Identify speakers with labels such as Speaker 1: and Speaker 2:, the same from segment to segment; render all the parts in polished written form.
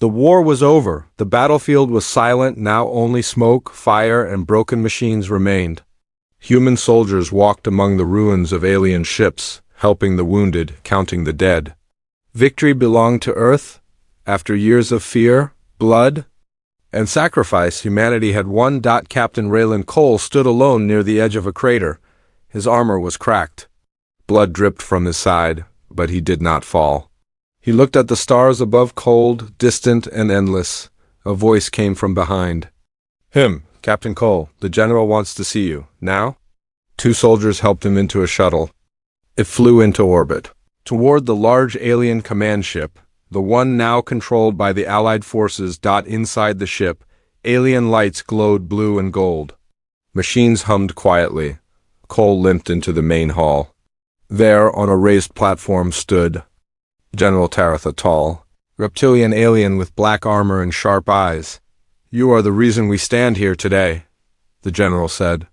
Speaker 1: The war was over. The battlefield was silent. Now only smoke, fire, and broken machines remained. Human soldiers walked among the ruins of alien ships, helping the wounded, counting the dead. Victory belonged to Earth. After years of fear, blood, and sacrifice, humanity had won. Captain Raylan Cole stood alone near the edge of a crater. His armor was cracked. Blood dripped from his side, but he did not fall. He looked at the stars above, cold, distant, and endless. A voice came from behind. Captain Cole, the general wants to see you. Now? 2 soldiers helped him into a shuttle. It flew into orbit. Toward the large alien command ship, the one now controlled by the Allied forces. Inside the ship, alien lights glowed blue and gold. Machines hummed quietly. Cole limped into the main hall. There, on a raised platform, stood General Taratha, tall, reptilian alien with black armor and sharp eyes. "You are the reason we stand here today," the general said.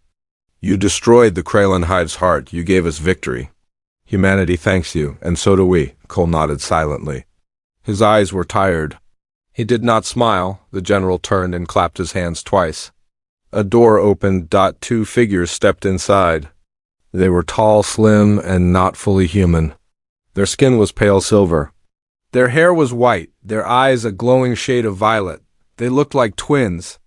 Speaker 1: "You destroyed the Kralin Hive's heart. You gave us victory. Humanity thanks you, and so do we," Cole nodded silently. His eyes were tired. He did not smile. The general turned and clapped his hands twice. A door opened. 2 figures stepped inside. They were tall, slim, and not fully human. Their skin was pale silver. Their hair was white, their eyes a glowing shade of violet. They looked like twins.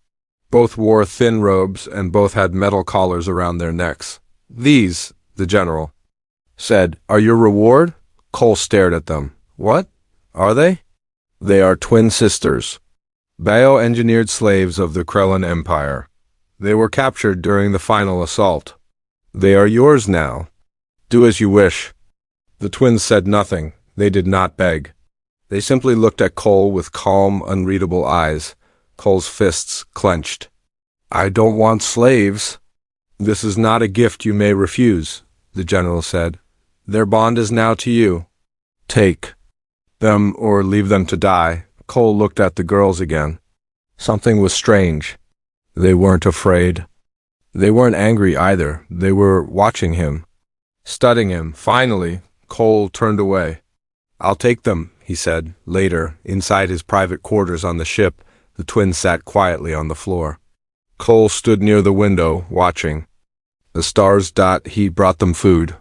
Speaker 1: Both wore thin robes, and both had metal collars around their necks. "These," the general said, "are your reward?" Cole stared at them. "What? Are they?" "They are twin sisters. Bioengineered slaves of the Krellin Empire. They were captured during the final assault. They are yours now. Do as you wish." The twins said nothing. They did not beg. They simply looked at Cole with calm, unreadable eyes. Cole's fists clenched. "I don't want slaves." "This is not a gift you may refuse," the general said. "Their bond is now to you. Take them or leave them to die." Cole looked at the girls again. Something was strange. They weren't afraid. They weren't angry either. They were watching him, studying him. Finally, Cole turned away. "I'll take them," he said. Later, inside his private quarters on the ship, the twins sat quietly on the floor. Cole stood near the window, watching. The stars. He brought them food.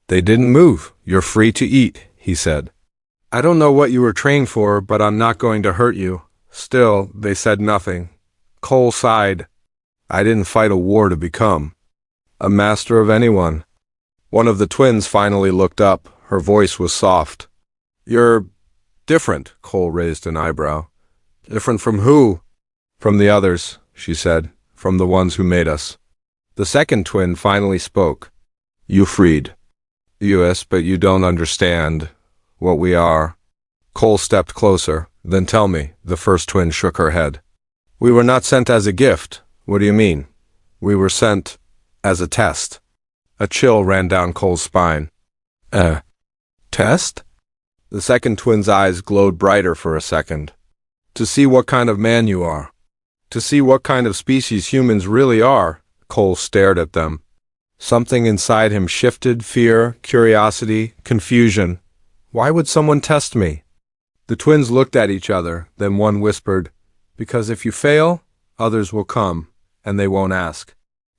Speaker 1: "They didn't move. You're free to eat," he said. "I don't know what you were trained for, but I'm not going to hurt you." Still, they said nothing. Cole sighed. "I didn't fight a war to become a master of anyone." One of the twins finally looked up. Her voice was soft. "You're different," Cole raised an eyebrow. "Different from who?" "From the others," she said. "From the ones who made us." The second twin finally spoke. "You freed us, but you don't understand what we are." Cole stepped closer. "Then tell me." The first twin shook her head. "We were not sent as a gift." "What do you mean?" "We were sent as a test." A chill ran down Cole's spine. Test?" The second twin's eyes glowed brighter for a second. "To see what kind of man you are. To see what kind of species humans really are." Cole stared at them. Something inside him shifted. Fear, curiosity, confusion. Why would someone test me? The twins looked at each other. Then one whispered, "Because if you fail, others will come, and they won't ask."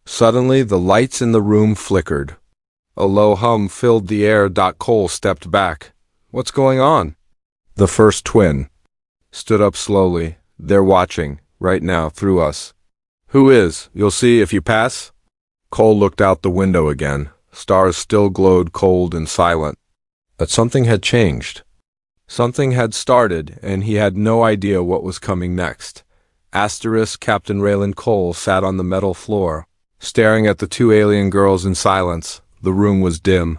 Speaker 1: Suddenly, the lights in the room flickered. A low hum filled the air. Cole stepped back. "What's going on?" The first twin stood up slowly. "They're watching, right now, through us." "Who is? You'll see if you pass." Cole looked out the window again. Stars still glowed cold and silent. But something had changed. Something had started, and he had no idea what was coming next. Captain Raylan Cole sat on the metal floor, staring at the 2 alien girls in silence. The room was dim.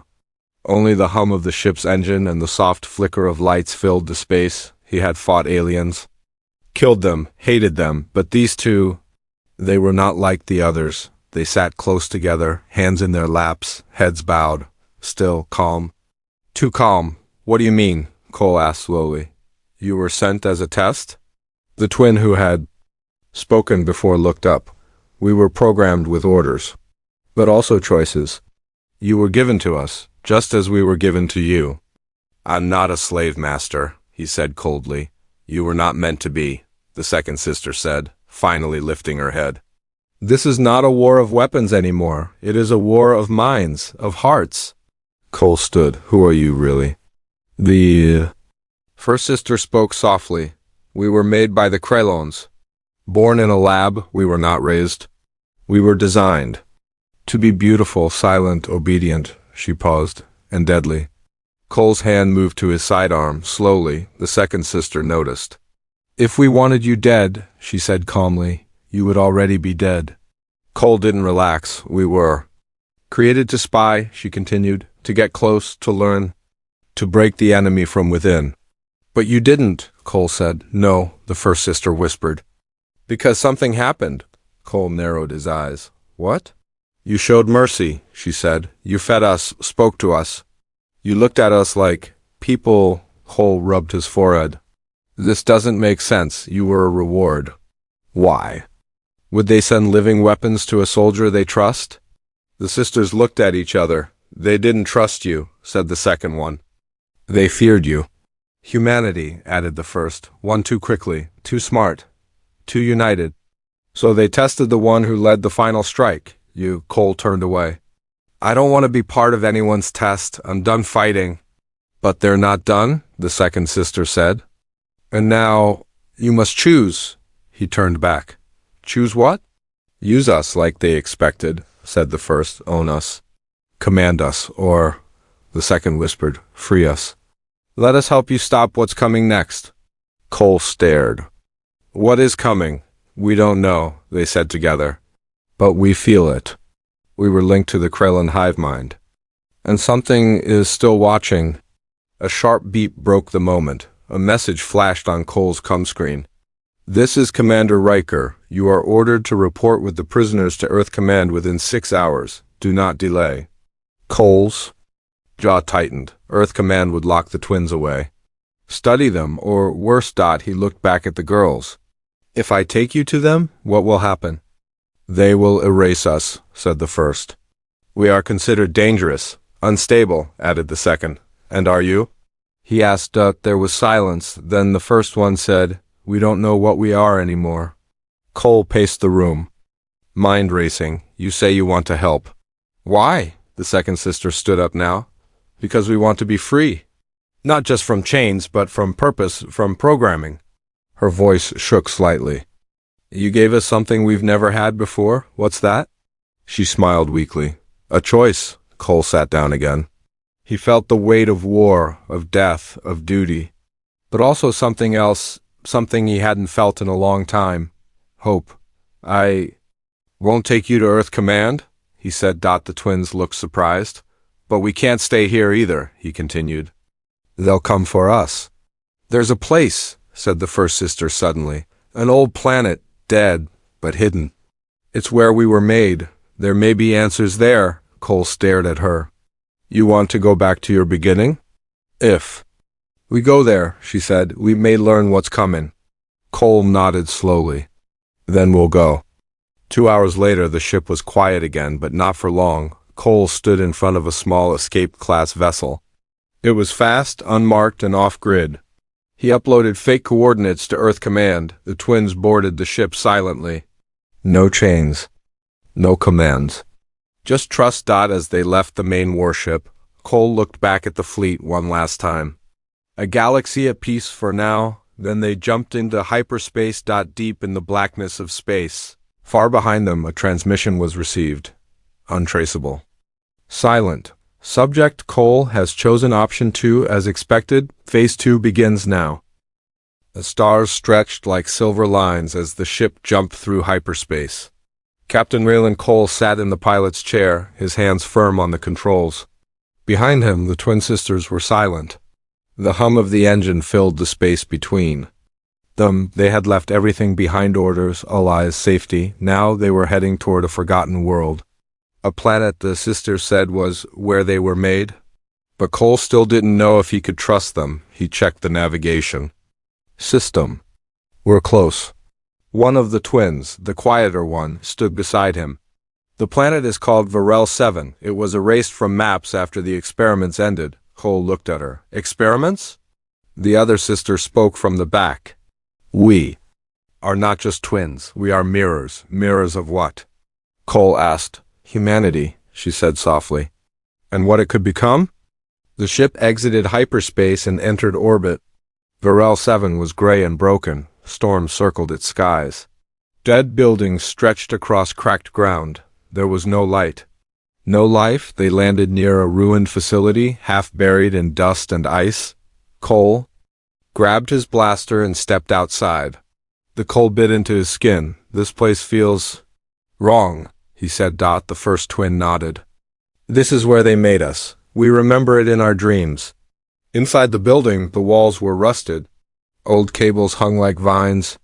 Speaker 1: Only the hum of the ship's engine and the soft flicker of lights filled the space. He had fought aliens, killed them, hated them, but these 2, they were not like the others. They sat close together, hands in their laps, heads bowed, still, calm. "Too calm. What do you mean?" Cole asked slowly. "You were sent as a test?" The twin who had spoken before looked up. "We were programmed with orders, but also choices. You were given to us, just as we were given to you." "I'm not a slave master," he said coldly. You were not meant to be, the second sister said, finally lifting her head. This is not a war of weapons anymore. It is a war of minds, of hearts. Cole stood. Who are you, really? The first sister spoke softly. We were made by the Krellons. Born in a lab, we were not raised. We were designed to be beautiful, silent, obedient. She paused, and deadly. Cole's hand moved to his sidearm. Slowly, the second sister noticed. If we wanted you dead, she said calmly, you would already be dead. Cole didn't relax. We were created to spy, she continued, to get close, to learn, to break the enemy from within. But you didn't, Cole said. No, the first sister whispered. Because something happened. Cole narrowed his eyes. What? You showed mercy, she said. You fed us, spoke to us. You looked at us like people. Cole rubbed his forehead. This doesn't make sense. You were a reward. Why? Would they send living weapons to a soldier they trust? The sisters looked at each other. They didn't trust you, said the second one. They feared you. Humanity, added the first, one too quickly, too smart, too united. So they tested the one who led the final strike. You. Cole turned away. I don't want to be part of anyone's test. I'm done fighting. But they're not done, the second sister said. And now, you must choose. He turned back. Choose what? Use us like they expected, said the first. Own us. Command us, or, the second whispered, free us. Let us help you stop what's coming next. Cole stared. What is coming? We don't know, they said together. But we feel it. We were linked to the Krellin hive mind. And something is still watching. A sharp beep broke the moment. A message flashed on Cole's comm screen. This is Commander Riker. You are ordered to report with the prisoners to Earth Command within 6 hours. Do not delay. Cole's jaw tightened. Earth Command would lock the twins away. Study them, or worse. He looked back at the girls. If I take you to them, what will happen? They will erase us, said the first. We are considered dangerous, unstable, added the second. And are you? He asked. There was silence. Then the first one said, we don't know what we are anymore. Cole paced the room. Mind racing. You say you want to help. Why? The second sister stood up now. Because we want to be free. Not just from chains, but from purpose, from programming. Her voice shook slightly. You gave us something we've never had before. What's that? She smiled weakly. A choice. Cole sat down again. He felt the weight of war, of death, of duty. But also something else, something he hadn't felt in a long time. Hope. I won't take you to Earth Command, he said. The twins looked surprised. But we can't stay here either, he continued. They'll come for us. There's a place, said the first sister suddenly. An old planet, dead, but hidden. It's where we were made. There may be answers there. Cole stared at her. You want to go back to your beginning? If we go there, she said, we may learn what's coming. Cole nodded slowly. Then we'll go. 2 hours later, the ship was quiet again, but not for long. Cole stood in front of a small escape-class vessel. It was fast, unmarked, and off-grid. He uploaded fake coordinates to Earth Command. The twins boarded the ship silently. No chains. No commands. Just trust. As they left the main warship, Cole looked back at the fleet one last time. A galaxy at peace for now, then they jumped into hyperspace. Deep in the blackness of space. Far behind them, a transmission was received. Untraceable. Silent. Subject Cole has chosen option 2 as expected. Phase 2 begins now. The stars stretched like silver lines as the ship jumped through hyperspace. Captain Raylan Cole sat in the pilot's chair, his hands firm on the controls. Behind him, the twin sisters were silent. The hum of the engine filled the space between them. They had left everything behind: orders, allies, safety. Now they were heading toward a forgotten world. A planet, the sisters said, was where they were made. But Cole still didn't know if he could trust them. He checked the navigation system. We're close. One of the twins, the quieter one, stood beside him. The planet is called Varel 7. It was erased from maps after the experiments ended. Cole looked at her. Experiments? The other sister spoke from the back. We are not just twins. We are mirrors. Mirrors of what? Cole asked. Humanity, she said softly. And what it could become? The ship exited hyperspace and entered orbit. Varel 7 was gray and broken. Storms circled its skies. Dead buildings stretched across cracked ground. There was no light. No life. They landed near a ruined facility, half buried in dust and ice. Cole grabbed his blaster and stepped outside. The cold bit into his skin. This place feels wrong, he said. The first twin nodded. This is where they made us. We remember it in our dreams. Inside the building, the walls were rusted. Old cables hung like vines.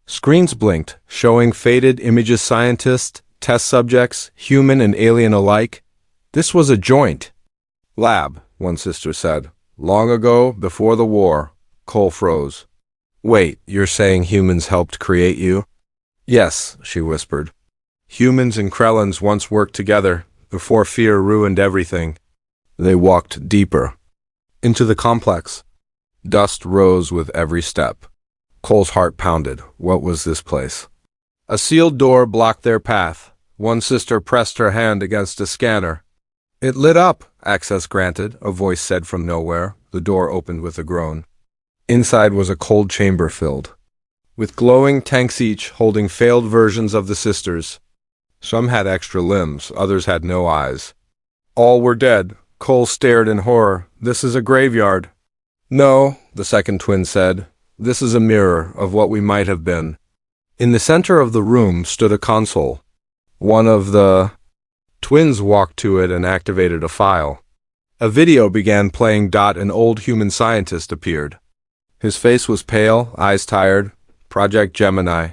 Speaker 1: Screens blinked, showing faded images. Scientists, test subjects, human and alien alike. This was a joint lab, one sister said. Long ago, before the war. Cole froze. Wait, you're saying humans helped create you? Yes, she whispered. Humans and Krellans once worked together, before fear ruined everything. They walked deeper into the complex. Dust rose with every step. Cole's heart pounded. What was this place? A sealed door blocked their path. One sister pressed her hand against a scanner. It lit up. Access granted, a voice said from nowhere. The door opened with a groan. Inside was a cold chamber filled with glowing tanks, each holding failed versions of the sisters. Some had extra limbs, others had no eyes. All were dead. Cole stared in horror. This is a graveyard. No, the second twin said. This is a mirror of what we might have been. In the center of the room stood a console. One of the twins walked to it and activated a file. A video began playing. An old human scientist appeared. His face was pale, eyes tired. Project Gemini.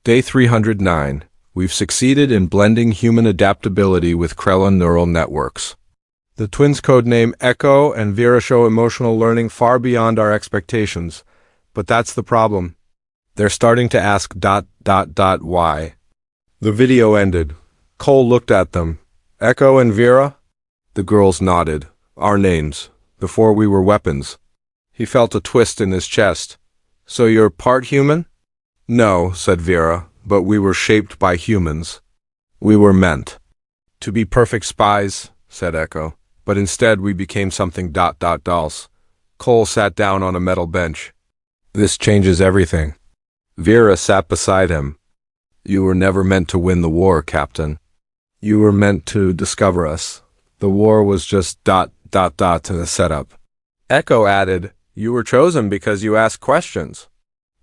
Speaker 1: Day 309. We've succeeded in blending human adaptability with Krellan neural networks. The twins' codename Echo and Vera show emotional learning far beyond our expectations. But that's the problem. They're starting to ask ... why. The video ended. Cole looked at them. Echo and Vera? The girls nodded. Our names. Before we were weapons. He felt a twist in his chest. So you're part human? No, said Vera, but we were shaped by humans. We were meant to be perfect spies, said Echo. But instead we became something ... dolls. Cole sat down on a metal bench. This changes everything. Vera sat beside him. You were never meant to win the war, Captain. You were meant to discover us. The war was just ... to the setup. Echo added, you were chosen because you ask questions.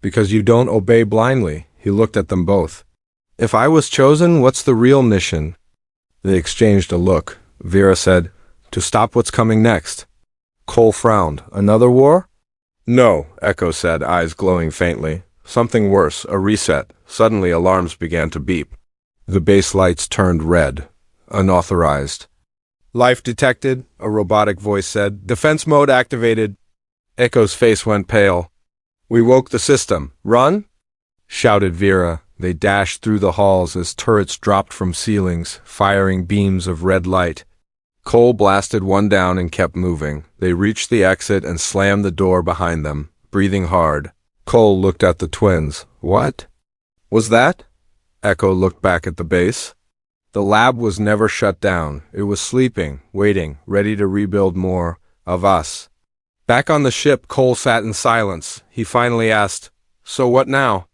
Speaker 1: Because you don't obey blindly. He looked at them both. If I was chosen, what's the real mission? They exchanged a look. Vera said, to stop what's coming next. Cole frowned. Another war? No, Echo said, eyes glowing faintly. Something worse, a reset. Suddenly alarms began to beep. The base lights turned red. Unauthorized. Life detected, a robotic voice said. Defense mode activated. Echo's face went pale. We woke the system. Run? Shouted Vera. They dashed through the halls as turrets dropped from ceilings, firing beams of red light. Cole blasted one down and kept moving. They reached the exit and slammed the door behind them, breathing hard. Cole looked at the twins. What was that? Echo looked back at the base. The lab was never shut down. It was sleeping, waiting, ready to rebuild more of us. Back on the ship, Cole sat in silence. He finally asked, so what now?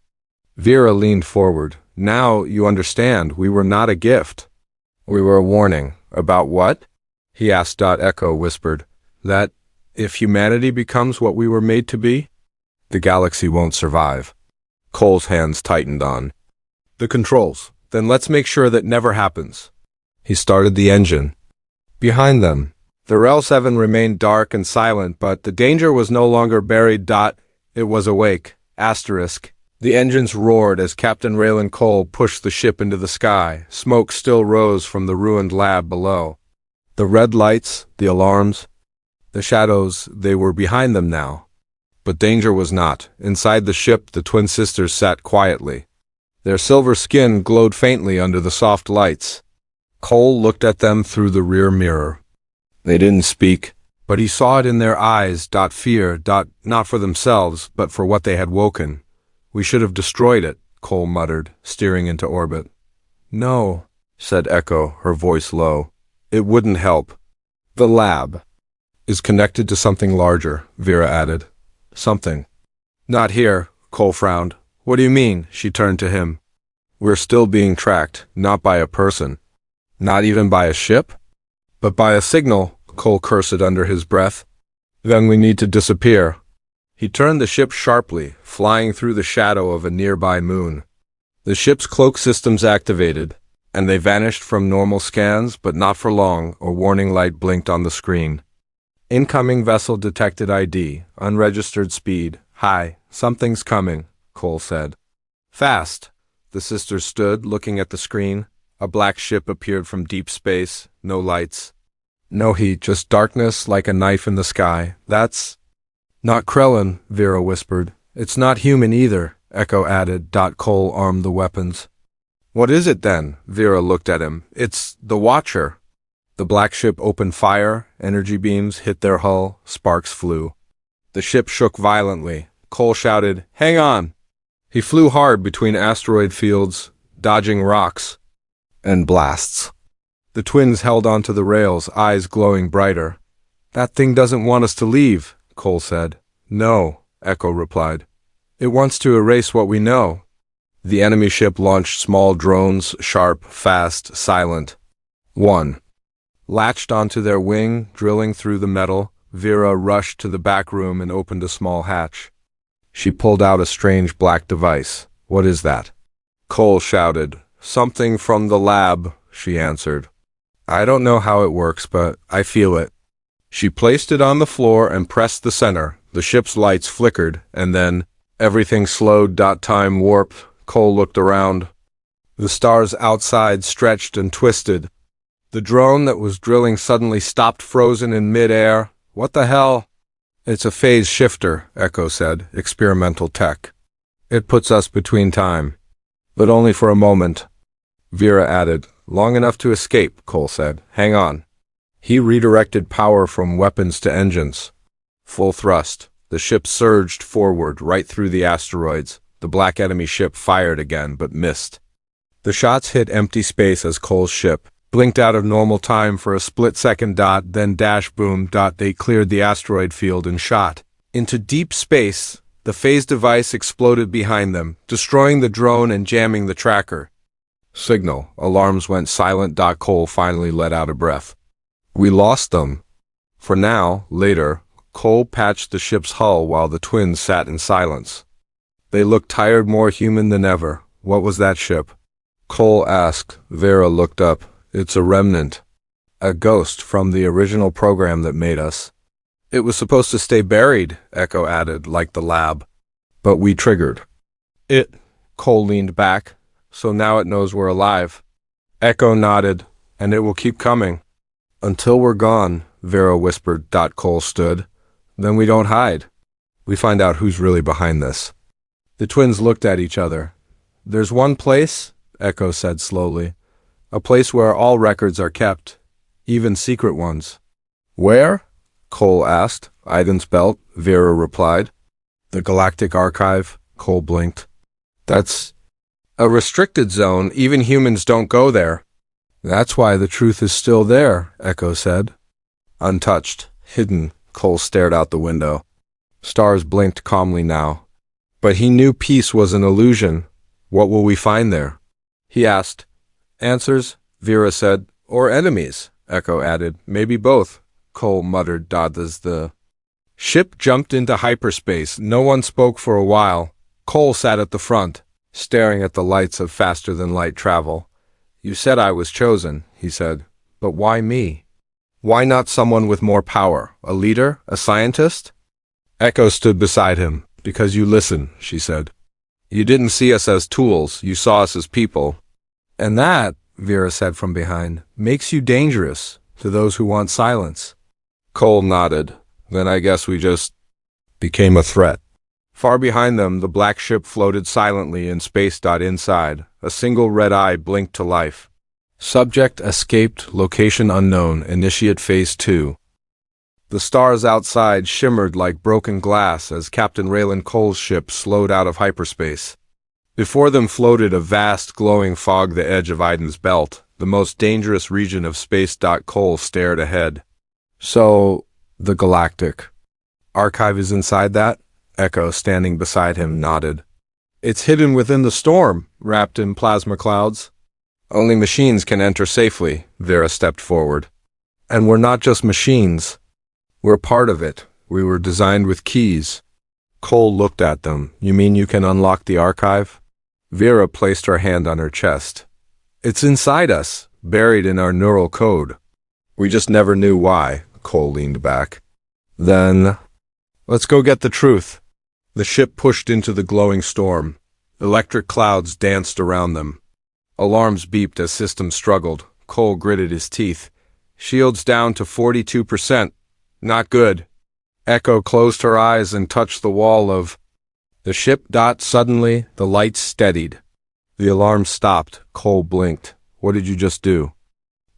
Speaker 1: Vera leaned forward. Now you understand. We were not a gift. We were a warning. About what? He asked. Echo whispered. That if humanity becomes what we were made to be, the galaxy won't survive. Cole's hands tightened on the controls. Then let's make sure that never happens. He started the engine. Behind them, the Rel 7 remained dark and silent, but the danger was no longer buried. It was awake. Asterisk. The engines roared as Captain Raylan Cole pushed the ship into the sky. Smoke still rose from the ruined lab below. The red lights, the alarms, the shadows, they were behind them now. But danger was not. Inside the ship, the twin sisters sat quietly. Their silver skin glowed faintly under the soft lights. Cole looked at them through the rear mirror. They didn't speak, but he saw it in their eyes. Fear, not for themselves, but for what they had woken. We should have destroyed it, Cole muttered, steering into orbit. No, said Echo, her voice low. It wouldn't help. The lab is connected to something larger, Vera added. Something. Not here, Cole frowned. What do you mean? She turned to him. We're still being tracked, not by a person. Not even by a ship? But by a signal, Cole cursed under his breath. Then we need to disappear. He turned the ship sharply, flying through the shadow of a nearby moon. The ship's cloak systems activated, and they vanished from normal scans, but not for long. A warning light blinked on the screen. Incoming vessel detected ID, unregistered speed, high, something's coming, Cole said. Fast. The sisters stood, looking at the screen. A black ship appeared from deep space, no lights. No heat, just darkness like a knife in the sky. That's not Krellin, Vera whispered. It's not human either, Echo added. Cole armed the weapons. What is it then? Vera looked at him. It's the Watcher. The black ship opened fire, energy beams hit their hull, sparks flew. The ship shook violently. Cole shouted, "Hang on!" He flew hard between asteroid fields, dodging rocks and blasts. The twins held onto the rails, eyes glowing brighter. That thing doesn't want us to leave, Cole said. No, Echo replied. It wants to erase what we know. The enemy ship launched small drones, sharp, fast, silent. 1. Latched onto their wing, drilling through the metal, Vera rushed to the back room and opened a small hatch. She pulled out a strange black device. What is that? Cole shouted. Something from the lab, she answered. I don't know how it works, but I feel it. She placed it on the floor and pressed the center. The ship's lights flickered, and then everything slowed. Time warped. Cole looked around. The stars outside stretched and twisted. The drone that was drilling suddenly stopped, frozen in mid-air. What the hell? It's a phase shifter, Echo said. Experimental tech. It puts us between time. But only for a moment. Vera added. Long enough to escape, Cole said. Hang on. He redirected power from weapons to engines. Full thrust. The ship surged forward, right through the asteroids. The black enemy ship fired again, but missed. The shots hit empty space as Cole's ship blinked out of normal time for a split second. Then dash boom. They cleared the asteroid field and shot into deep space. The phase device exploded behind them, destroying the drone and jamming the tracker. Signal. Alarms went silent. Cole finally let out a breath. We lost them. For now. Later, Cole patched the ship's hull while the twins sat in silence. They looked tired, more human than ever. What was that ship? Cole asked. Vera looked up. It's a remnant. A ghost from the original program that made us. It was supposed to stay buried, Echo added, like the lab. But we triggered it. Cole leaned back. So now it knows we're alive. Echo nodded. And it will keep coming. Until we're gone, Vera whispered. Cole stood. Then we don't hide. We find out who's really behind this. The twins looked at each other. There's one place, Echo said slowly. A place where all records are kept, even secret ones. Where? Cole asked. Iden's belt, Vera replied. The Galactic Archive, Cole blinked. That's a restricted zone. Even humans don't go there. That's why the truth is still there, Echo said. Untouched, hidden, Cole stared out the window. Stars blinked calmly now. But he knew peace was an illusion. What will we find there? He asked. Answers, Vera said. Or enemies, Echo added. Maybe both, Cole muttered. As the ship jumped into hyperspace, no one spoke for a while. Cole sat at the front, staring at the lights of faster-than-light travel. You said I was chosen, he said. But why me? Why not someone with more power? A leader? A scientist? Echo stood beside him. Because you listen, she said. You didn't see us as tools, you saw us as people. And that, Vera said from behind, makes you dangerous to those who want silence. Cole nodded. Then I guess we just became a threat. Far behind them, the black ship floated silently in space. Inside, a single red eye blinked to life. Subject escaped, location unknown, initiate phase 2. The stars outside shimmered like broken glass as Captain Raylan Cole's ship slowed out of hyperspace. Before them floated a vast, glowing fog, the edge of Iden's Belt, the most dangerous region of space. Cole stared ahead. So, the Galactic Archive is inside that? Echo, standing beside him, nodded. It's hidden within the storm, wrapped in plasma clouds. Only machines can enter safely, Vera stepped forward. And we're not just machines. We're part of it. We were designed with keys. Cole looked at them. You mean you can unlock the archive? Vera placed her hand on her chest. It's inside us, buried in our neural code. We just never knew why. Cole leaned back. Then, let's go get the truth. The ship pushed into the glowing storm. Electric clouds danced around them. Alarms beeped as systems struggled. Cole gritted his teeth. Shields down to 42%. Not good. Echo closed her eyes and touched the wall of the ship. Suddenly, the lights steadied. The alarm stopped. Cole blinked. What did you just do?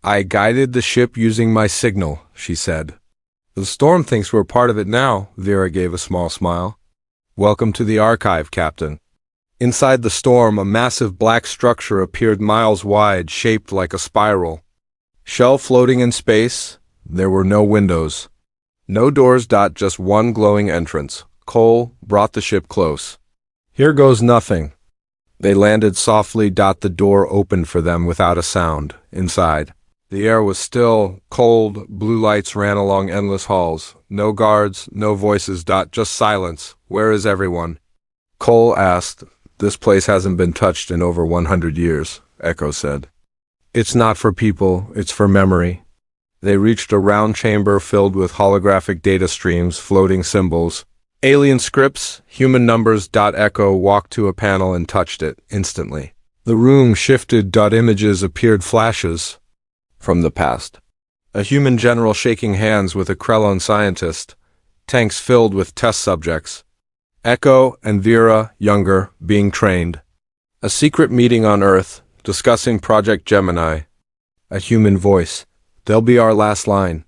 Speaker 1: I guided the ship using my signal, she said. The storm thinks we're part of it now, Vera gave a small smile. Welcome to the archive, Captain. Inside the storm, a massive black structure appeared miles wide, shaped like a spiral. Shell floating in space, there were no windows. No doors. Just one glowing entrance. Cole brought the ship close. Here goes nothing. They landed softly. The door opened for them without a sound. Inside, the air was still, cold. Blue lights ran along endless halls. No guards, no voices. Just silence. Where is everyone? Cole asked. This place hasn't been touched in over 100 years, Echo said. It's not for people, it's for memory. They reached a round chamber filled with holographic data streams, floating symbols. Alien scripts, human numbers. Echo walked to a panel and touched it, instantly. The room shifted. Images appeared, flashes from the past. A human general shaking hands with a Krellon scientist. Tanks filled with test subjects. Echo and Vera, younger, being trained. A secret meeting on Earth, discussing Project Gemini. A human voice. They'll be our last line.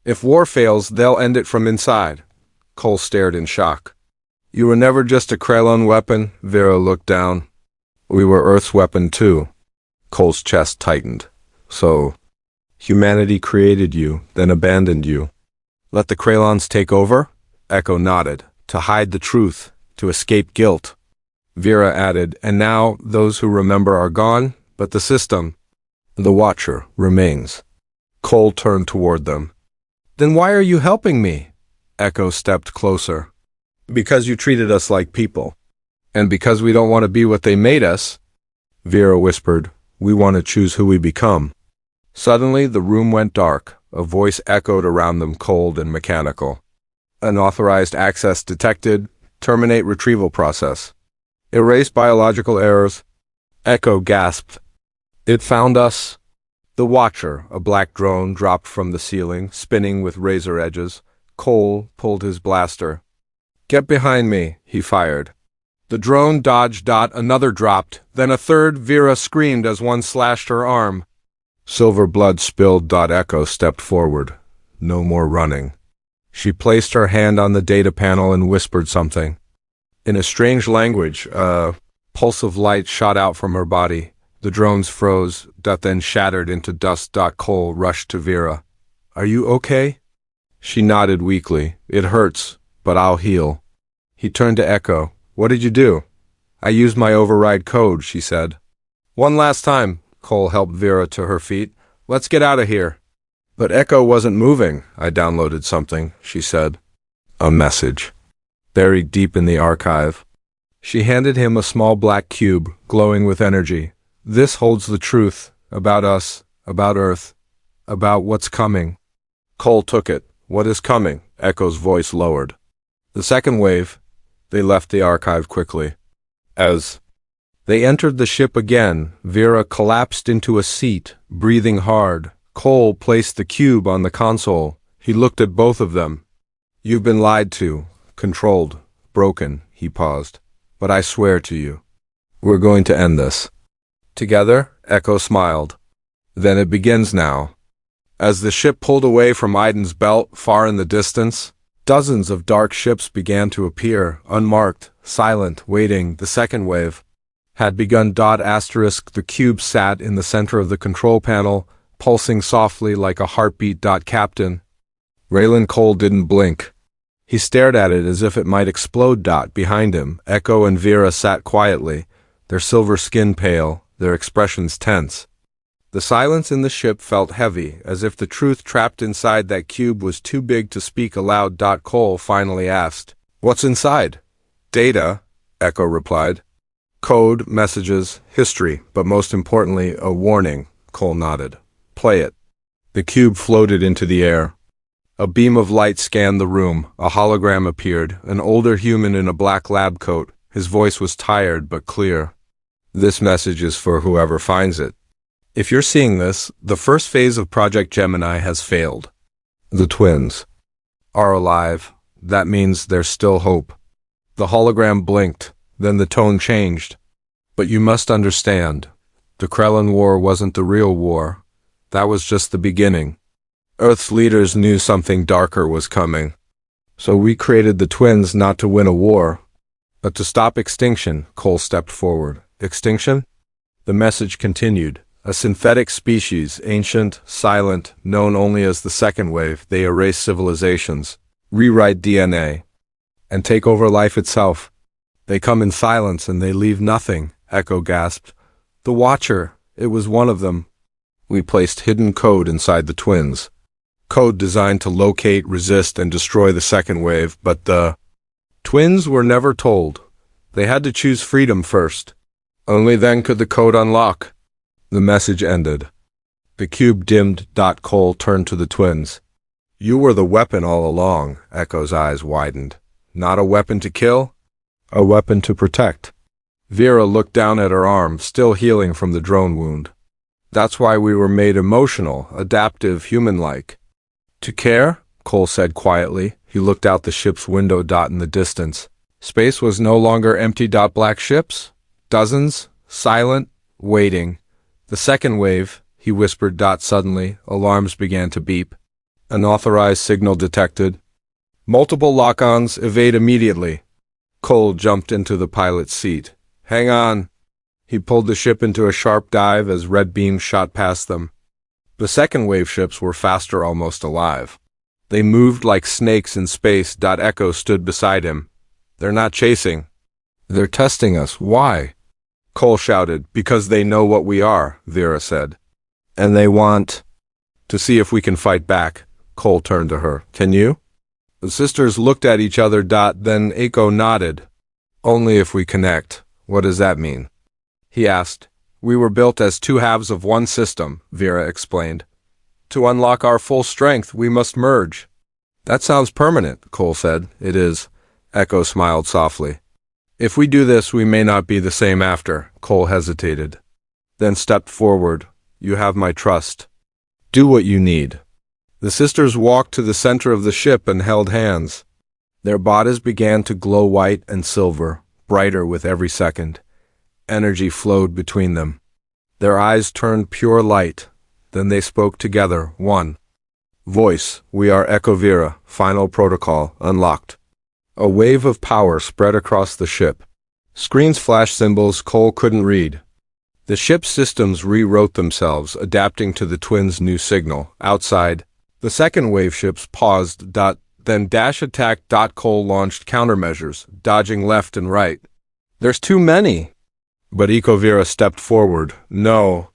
Speaker 1: If war fails, they'll end it from inside. Cole stared in shock. You were never just a Krellon weapon, Vera looked down. We were Earth's weapon too. Cole's chest tightened. So, humanity created you, then abandoned you. Let the Krellons take over? Echo nodded. To hide the truth, to escape guilt. Vera added, and now those who remember are gone, but the system, the Watcher, remains. Cole turned toward them. Then why are you helping me? Echo stepped closer. Because you treated us like people. And because we don't want to be what they made us. Vera whispered, we want to choose who we become. Suddenly the room went dark. A voice echoed around them, cold and mechanical. Unauthorized access detected. Terminate retrieval process. Erase biological errors. Echo gasped. It found us. The Watcher, a black drone, dropped from the ceiling, spinning with razor edges. Cole pulled his blaster. Get behind me, he fired. The drone dodged. Another dropped, then a third. Vera screamed as one slashed her arm. Silver blood spilled. Echo stepped forward. No more running. She placed her hand on the data panel and whispered something. In a strange language, a pulse of light shot out from her body. The drones froze, then shattered into dust. Cole rushed to Vera. Are you okay? She nodded weakly. It hurts, but I'll heal. He turned to Echo. What did you do? I used my override code, she said. One last time. Cole helped Vera to her feet. Let's get out of here. But Echo wasn't moving. I downloaded something, she said. A message. Buried deep in the archive. She handed him a small black cube, glowing with energy. This holds the truth. About us. About Earth. About what's coming. Cole took it. What is coming? Echo's voice lowered. The second wave. They left the archive quickly. As they entered the ship again, Vera collapsed into a seat, breathing hard. Cole placed the cube on the console. He looked at both of them. You've been lied to, controlled, broken, he paused. But I swear to you, we're going to end this. Together, Echo smiled. Then it begins now. As the ship pulled away from Iden's belt, far in the distance, dozens of dark ships began to appear, unmarked, silent, waiting. The second wave had begun. The cube sat in the center of the control panel, pulsing softly like a heartbeat. Captain Raylan Cole didn't blink. He stared at it as if it might explode. Behind him, Echo and Vera sat quietly, their silver skin pale, their expressions tense. The silence in the ship felt heavy, as if the truth trapped inside that cube was too big to speak aloud. Cole finally asked, "What's inside?" "Data," Echo replied. "Code, messages, history, but most importantly, a warning," Cole nodded. "Play it." The cube floated into the air. A beam of light scanned the room. A hologram appeared, an older human in a black lab coat. His voice was tired but clear. "This message is for whoever finds it. If you're seeing this, the first phase of Project Gemini has failed. The twins are alive. That means there's still hope." The hologram blinked, then the tone changed. "But you must understand, the Krellin War wasn't the real war. That was just the beginning. Earth's leaders knew something darker was coming. So we created the twins not to win a war, but to stop extinction." Cole stepped forward. "Extinction?" The message continued. "A synthetic species, ancient, silent, known only as the second wave. They erase civilizations, rewrite DNA, and take over life itself. They come in silence and they leave nothing." Echo gasped. "The Watcher, it was one of them." "We placed hidden code inside the twins. Code designed to locate, resist, and destroy the second wave, but the twins were never told. They had to choose freedom first. Only then could the code unlock." The message ended. The cube dimmed. Cole turned to the twins. "You were the weapon all along." Echo's eyes widened. "Not a weapon to kill, a weapon to protect." Vera looked down at her arm, still healing from the drone wound. "That's why we were made emotional, adaptive, human-like." "To care?" Cole said quietly. He looked out the ship's window. In the distance, space was no longer empty. Black ships, dozens, silent, waiting. "The second wave," he whispered. Suddenly, alarms began to beep. "Unauthorized signal detected. Multiple lock-ons, evade immediately." Cole jumped into the pilot's seat. "Hang on." He pulled the ship into a sharp dive as red beams shot past them. The second wave ships were faster, almost alive. They moved like snakes in space. Echo stood beside him. "They're not chasing. They're testing us." "Why?" Cole shouted. "Because they know what we are," Vera said. "And they want to see if we can fight back." Cole turned to her. "Can you?" The sisters looked at each other. Then Echo nodded. "Only if we connect." "What does that mean?" he asked. "We were built as two halves of one system," Vera explained. "To unlock our full strength, we must merge." "That sounds permanent," Cole said. "It is." Echo smiled softly. "If we do this, we may not be the same after." Cole hesitated, then stepped forward. "You have my trust. Do what you need." The sisters walked to the center of the ship and held hands. Their bodies began to glow white and silver, brighter with every second. Energy flowed between them. Their eyes turned pure light. Then they spoke together, one voice. "We are Echo Vera. Final protocol unlocked." A wave of power spread across the ship. Screens flashed symbols Cole couldn't read. The ship's systems rewrote themselves, adapting to the twins' new signal. Outside, the second wave ships paused. Then dash attacked. Cole launched countermeasures, dodging left and right. "There's too many." But Echo Vera stepped forward. "No,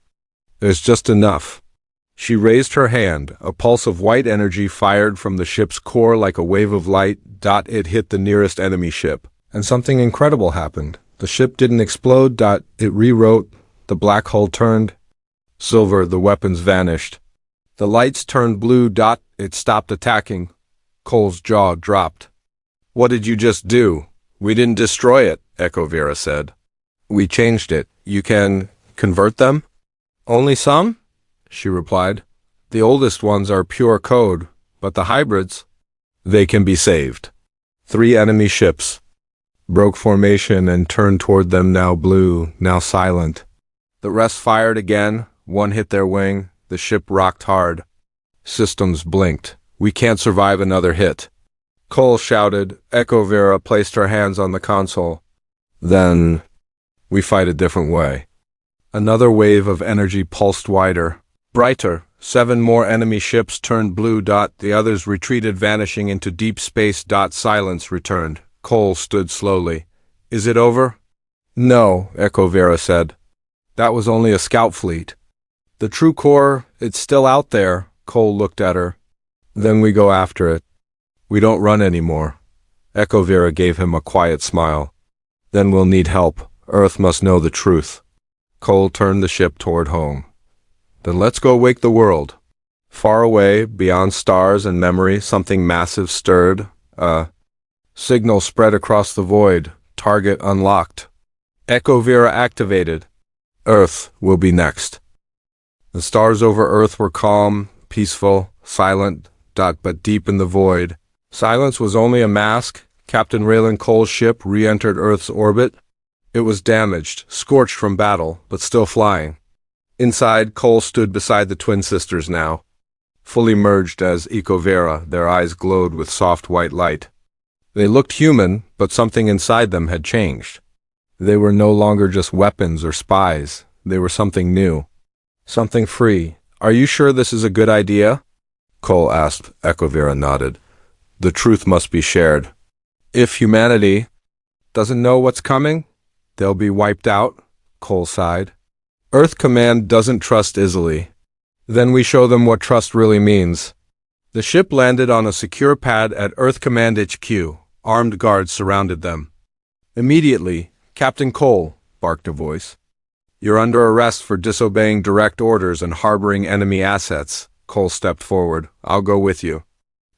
Speaker 1: there's just enough." She raised her hand. A pulse of white energy fired from the ship's core like a wave of light. It hit the nearest enemy ship. And something incredible happened. The ship didn't explode. It rewrote. The black hull turned silver. The weapons vanished. The lights turned blue. It stopped attacking. Cole's jaw dropped. "What did you just do?" "We didn't destroy it," Echo Vera said. "We changed it." "You can convert them?" "Only some," she replied. "The oldest ones are pure code, but the hybrids, they can be saved." 3 enemy ships broke formation and turned toward them, now blue, now silent. The rest fired again. One hit their wing. The ship rocked hard. Systems blinked. We can't survive another hit. Cole shouted. Echo Vera placed her hands on the console. Then, we fight a different way. Another wave of energy pulsed wider, brighter. 7 more enemy ships turned blue. The others retreated, vanishing into deep space. Silence returned. Cole stood slowly. Is it over? No, Echo Vera said. That was only a scout fleet. The true core, it's still out there. Cole looked at her. Then we go after it. We don't run anymore. Echo Vera gave him a quiet smile. Then we'll need help. Earth must know the truth. Cole turned the ship toward home. Then let's go wake the world. Far away, beyond stars and memory, something massive stirred. A signal spread across the void. Target unlocked. Echo Vera activated. Earth will be next. The stars over Earth were calm, peaceful, silent, but deep in the void. Silence was only a mask. Captain Raylan Cole's ship re-entered Earth's orbit. It was damaged, scorched from battle, but still flying. Inside, Cole stood beside the twin sisters now. Fully merged as Echo Vera, their eyes glowed with soft white light. They looked human, but something inside them had changed. They were no longer just weapons or spies. They were something new. Something free. Are you sure this is a good idea? Cole asked. Echo Vera nodded. The truth must be shared. If humanity doesn't know what's coming, they'll be wiped out, Cole sighed. Earth Command doesn't trust easily. Then we show them what trust really means. The ship landed on a secure pad at Earth Command HQ. Armed guards surrounded them. Immediately, Captain Cole, barked a voice. You're under arrest for disobeying direct orders and harboring enemy assets. Cole stepped forward. I'll go with you.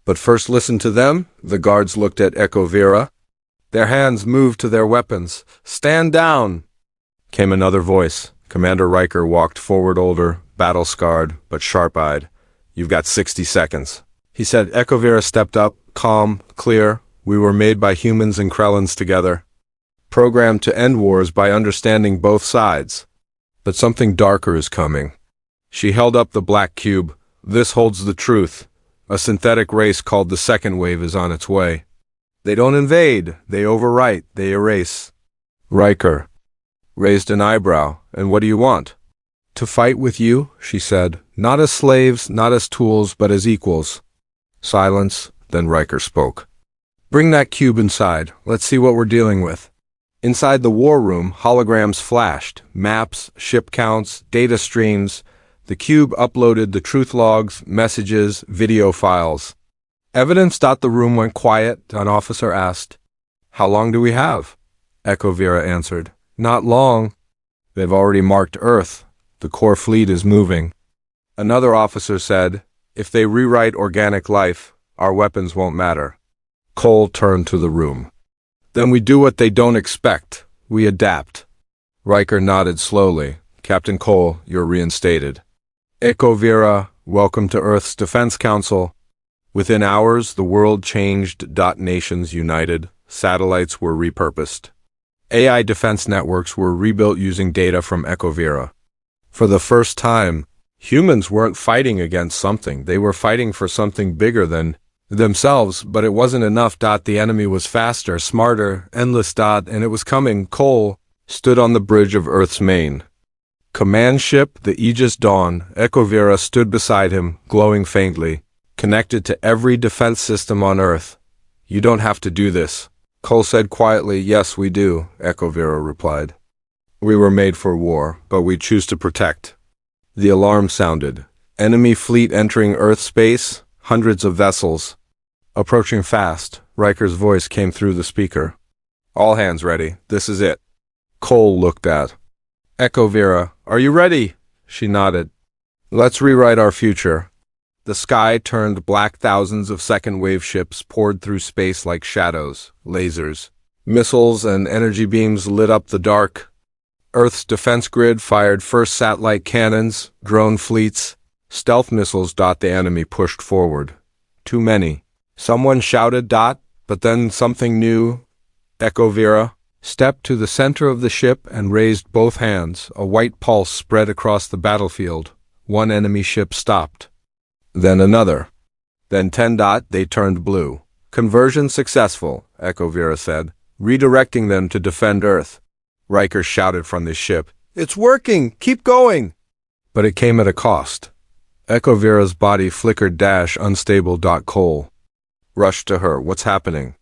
Speaker 1: But first listen to them. The guards looked at Echo Vera. Their hands moved to their weapons. Stand down! Came another voice. Commander Riker walked forward, older, battle-scarred, but sharp-eyed. You've got 60 seconds. He said. Echo Vera stepped up, calm, clear. We were made by humans and Krellans together. Programmed to end wars by understanding both sides. But something darker is coming. She held up the black cube. This holds the truth. A synthetic race called the Second Wave is on its way. They don't invade, they overwrite, they erase. Riker raised an eyebrow. And what do you want? To fight with you, she said. Not as slaves, not as tools, but as equals. Silence, then Riker spoke. Bring that cube inside. Let's see what we're dealing with. Inside the war room, holograms flashed. Maps, ship counts, data streams. The cube uploaded the truth logs, messages, video files. Evidence. The room went quiet. An officer asked, How long do we have? Echo Vera answered, Not long. They've already marked Earth. The core fleet is moving. Another officer said, If they rewrite organic life, our weapons won't matter. Cole turned to the room. Then we do what they don't expect. We adapt. Riker nodded slowly. Captain Cole, you're reinstated. Echo Vera, welcome to Earth's Defense Council. Within hours, the world changed. Nations united. Satellites were repurposed. AI defense networks were rebuilt using data from Echo Vera. For the first time, humans weren't fighting against something. They were fighting for something bigger than themselves, but it wasn't enough. The enemy was faster, smarter, endless. And it was coming. Cole stood on the bridge of Earth's main command ship, the Aegis Dawn. Echo Vera stood beside him, glowing faintly. Connected to every defense system on Earth. You don't have to do this. Cole said quietly. Yes, we do, Echo Vera replied. We were made for war, but we choose to protect. The alarm sounded. Enemy fleet entering Earth space, hundreds of vessels. Approaching fast, Riker's voice came through the speaker. All hands ready, this is it. Cole looked at Echo Vera. Are you ready? She nodded. Let's rewrite our future. The sky turned black. Thousands of second-wave ships poured through space like shadows, lasers. Missiles and energy beams lit up the dark. Earth's defense grid fired first satellite cannons, drone fleets, stealth missiles. The enemy pushed forward. Too many. Someone shouted. But then something new. Echo Vera stepped to the center of the ship and raised both hands. A white pulse spread across the battlefield. One enemy ship stopped. Then another. Then 10. They turned blue. Conversion successful, Echo Vera said, redirecting them to defend Earth. Riker shouted from the ship, "It's working! Keep going!" But it came at a cost. Echo Vera's body flickered unstable. Cole rushed to her. "What's happening?"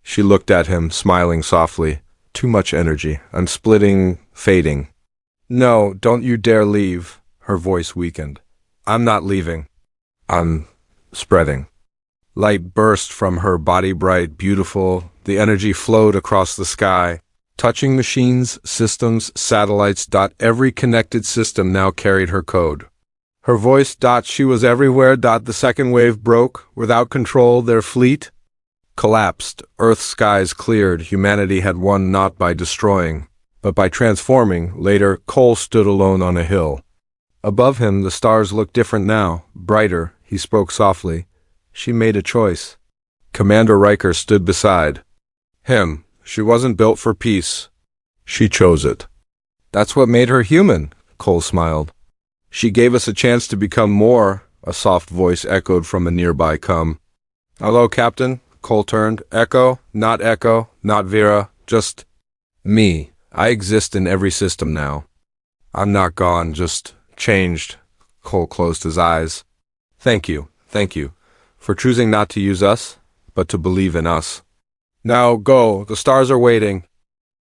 Speaker 1: She looked at him, smiling softly. "Too much energy. I'm splitting, fading." "No, don't you dare leave." Her voice weakened. "I'm not leaving. I'm spreading." Light burst from her body, bright, beautiful. The energy flowed across the sky, touching machines, systems, satellites. Every connected system now carried her code. Her voice. She was everywhere. The second wave broke. Without control, their fleet collapsed. Earth's skies cleared. Humanity had won not by destroying, but by transforming. Later, Cole stood alone on a hill. Above him, the stars looked different now, brighter. He spoke softly. She made a choice. Commander Riker stood beside him. She wasn't built for peace. She chose it. "That's what made her human," Cole smiled. "She gave us a chance to become more," a soft voice echoed from a nearby come. "Hello, Captain." Cole turned. "Echo, not Vera, just me. I exist in every system now. I'm not gone, just changed." Cole closed his eyes. Thank you, for choosing not to use us, but to believe in us. Now go, the stars are waiting."